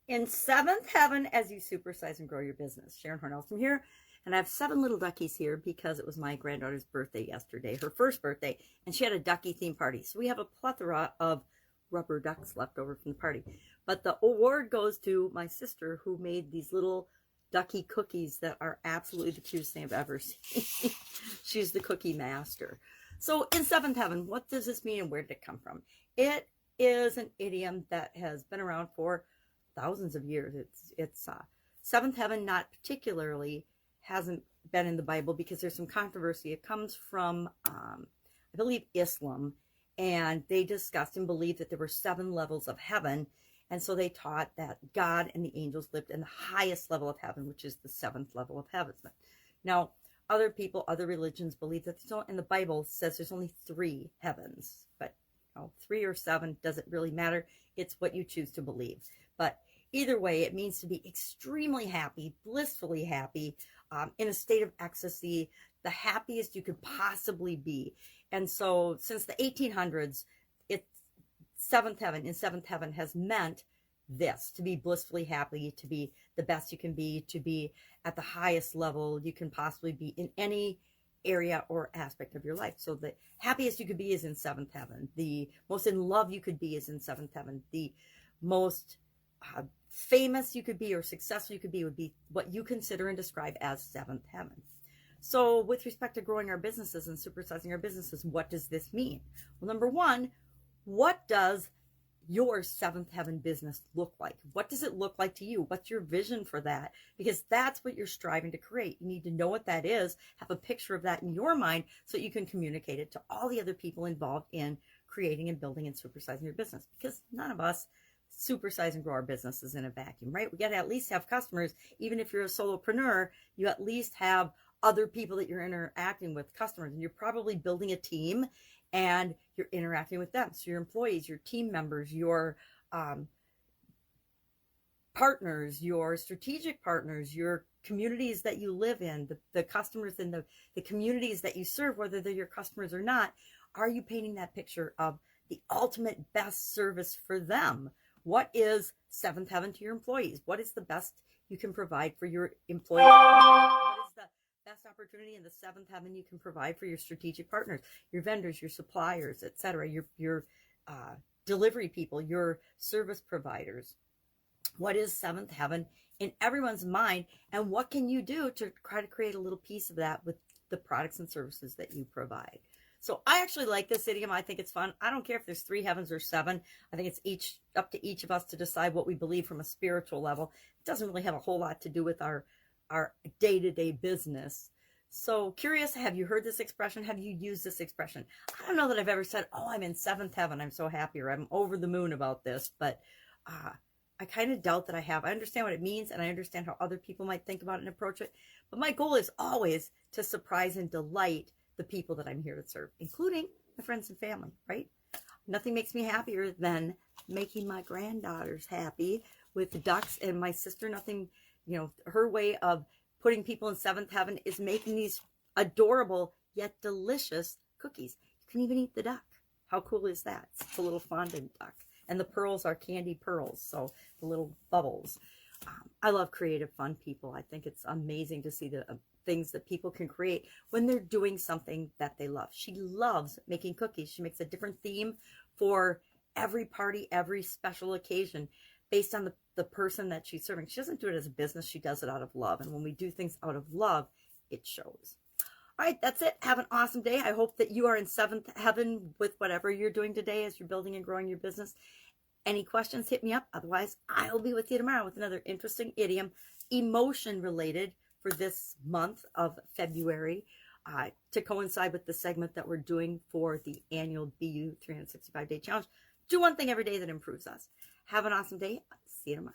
In seventh heaven as you supersize and grow your business. Sharon Horne-Ellstrom here, and I have 7 little duckies here because it was my granddaughter's birthday yesterday, her first birthday, and she had a ducky theme party. So we have a plethora of rubber ducks left over from the party. But the award goes to my sister, who made these little ducky cookies that are absolutely the cutest thing I've ever seen. She's the cookie master. So in seventh heaven, what does this mean and where did it come from? It is an idiom that has been around for thousands of years. It's seventh heaven, not particularly, hasn't been in the Bible because there's some controversy. It comes from, I believe, Islam, and they discussed and believed that there were 7 levels of heaven, and so they taught that God and the angels lived in the highest level of heaven, which is the 7th level of heaven. Now, other people, other religions believe that in the Bible says there's only 3 heavens, but 3 or 7 doesn't really matter. It's what you choose to believe. But either way, it means to be extremely happy, blissfully happy, in a state of ecstasy, the happiest you could possibly be. And so since the 1800s, seventh heaven has meant this, to be blissfully happy, to be the best you can be, to be at the highest level you can possibly be in any area or aspect of your life. So the happiest you could be is in 7th heaven. The most in love you could be is in 7th heaven. The most famous you could be or successful you could be would be what you consider and describe as 7th heaven. So with respect to growing our businesses and supersizing our businesses, what does this mean? Well, number one, what does your 7th heaven business look like? What does it look like to you? What's your vision for that? Because that's what you're striving to create. You need to know what that is, have a picture of that in your mind so you can communicate it to all the other people involved in creating and building and supersizing your business. Because none of us supersize and grow our businesses in a vacuum, right? We got to at least have customers. Even if you're a solopreneur, you at least have other people that you're interacting with, customers, and you're probably building a team and you're interacting with them. So your employees, your team members, your partners, your strategic partners, your communities that you live in, the customers in the communities that you serve, whether they're your customers or not, are you painting that picture of the ultimate best service for them? What is 7th heaven to your employees? What is the best you can provide for your employees? What is the best opportunity in the 7th heaven you can provide for your strategic partners, your vendors, your suppliers, etc., your delivery people, your service providers? What is 7th heaven in everyone's mind, and what can you do to try to create a little piece of that with the products and services that you provide? So I actually like this idiom. I think it's fun. I don't care if there's 3 heavens or 7. I think it's up to each of us to decide what we believe from a spiritual level. It doesn't really have a whole lot to do with our day-to-day business. So curious, have you heard this expression? Have you used this expression? I don't know that I've ever said, oh, I'm in 7th heaven, I'm so happy, or I'm over the moon about this, but I kind of doubt that I have. I understand what it means, and I understand how other people might think about it and approach it, but my goal is always to surprise and delight the people that I'm here to serve, including my friends and family, right? Nothing makes me happier than making my granddaughters happy with the ducks, and my sister, nothing, her way of putting people in 7th heaven is making these adorable yet delicious cookies. You can even eat the duck. How cool is that? It's a little fondant duck. And the pearls are candy pearls, so the little bubbles. I love creative, fun people. I think it's amazing to see the things that people can create when they're doing something that they love. She loves making cookies. She makes a different theme for every party, every special occasion, based on the person that she's serving. She doesn't do it as a business. She does it out of love. And when we do things out of love, it shows. All right, that's it. Have an awesome day. I hope that you are in 7th heaven with whatever you're doing today as you're building and growing your business. Any questions, hit me up. Otherwise, I'll be with you tomorrow with another interesting idiom, emotion related, for this month of February, to coincide with the segment that we're doing for the annual BU 365-day challenge. Do one thing every day that improves us. Have an awesome day. See you tomorrow.